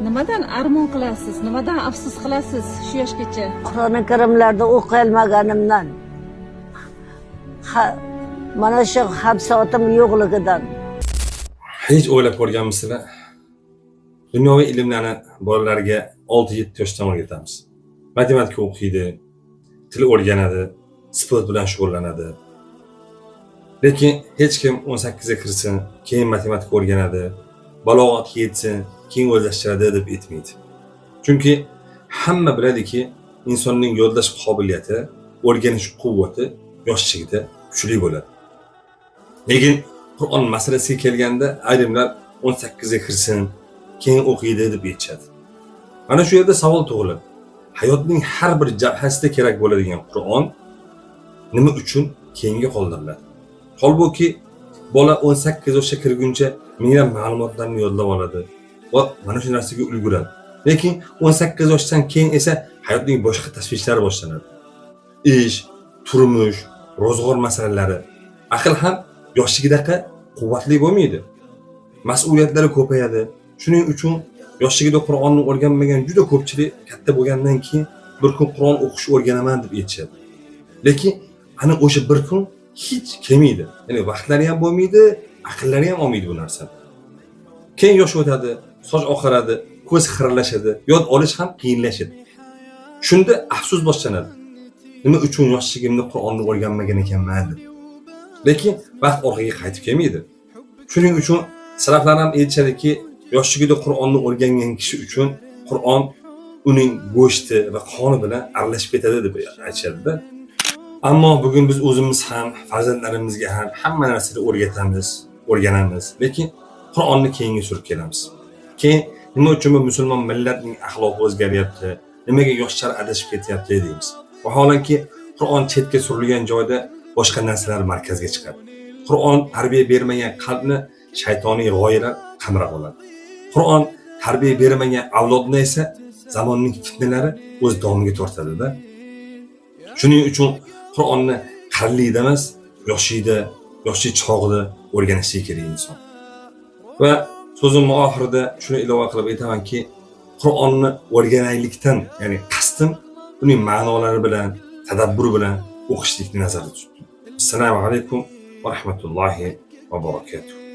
Nimadan armon qilasiz? Nimadan afsus qilasiz shu yoshgacha? Qur'oni Karimlarda o'qiyolmaganimdan, mana shu hamsoatim yo'qligidan. Hiç o'ylab ko'rganmisizlar? Dunyoviy ilmlarni bolalarga 6-7 yoshdan o'rgatamiz. Matematika o'qiydi, til o'rganadi, sport bilan shug'ullanadi. Lekin hech kim 18 ga kirsin, keyin matematika o'rganadi, balog'atga yetsin, keyin o'zlashtiradi deb aytmaydi. Chunki hamma biladiki, insonning yo'ldosh qobiliyati, o'rganish quvvati yoshligida kuchli bo'ladi. Lekin Qur'on masalasiga kelganda ayrimlar 18 ga kirsin, keyin o'qiydi deb aytishadi. Mana shu yerda savol tug'iladi. Hayotning har bir jabhasida kerak bo'ladigan Qur'on nima uchun keyinga qoldiriladi? Holbuki bola 18 yoshga kirguncha minglab ma'lumotlarni yodlab oladi va mana shu narsaga ulguradi. Lekin 18 yoshdan keyin esa hayotning boshqa tashvishlari boshlanadi. Ish, turmush, ro'zg'or masalalari. Aql ham yoshligidaqa quvvatli bo'lmaydi. Mas'uliyatlari ko'payadi. Shuning uchun yoshligida Qur'onni o'rganmagan juda ko'pchilik katta bo'lgandan keyin bir kun Qur'on o'qish o'rganaman deb aytishadi. Lekin ana o'sha bir kun hech kelmaydi. Ya'ni vaqtlari ham bo'lmaydi, aqllari ham olmaydi bu narsani. Keyin yosh o'tadi, soch oqaradi, ko'z xiralashadi, yod olish ham qiyinlashadi. Shunda afsus boshlanadi. Nima uchun yoshligimda Qur'onni o'rganmagan ekanman deb. Lekin vaqt orqaga qaytib kelmaydi. Shuning uchun salaflar ham aytishadiki, yoshligida Qur'onni o'rgangan kishi uchun Qur'on uning go'shti va qoni bilan aralashib ketadi deb aytishadi-da. Ammo bugun biz o'zimiz ham, farzandlarimizga ham hamma narsani o'rganamiz, lekin Qur'onni keyinga surib kelamiz. Keyin nima uchun bu musulmon millatning axloqi o'zgaryapti, nimaga yoshlar adashib ketyapti deymiz. Vaholanki Qur'on chetga surilgan joyda boshqa narsalar markazga chiqadi. Qur'on tarbiya bermagan qalbni shaytoniy g'oyalar qamrab oladi. Qur'on tarbiya bermagan avlodni esa zamonning fitnalari o'z domiga tortadi-da. Shuning uchun Qur'onni qarlida emas, yoshlik chog'ida o'rganishi kerak inson. Va so'zimning oxirida shuni ilova qilib aytamanki, Qur'onni o'rganaylikdan, ya'ni qasdim uning ma'nolari bilan, tadabburi bilan o'qishlikni nazarda tutdim. Assalomu alaykum va rahmatullohi va barakatuh.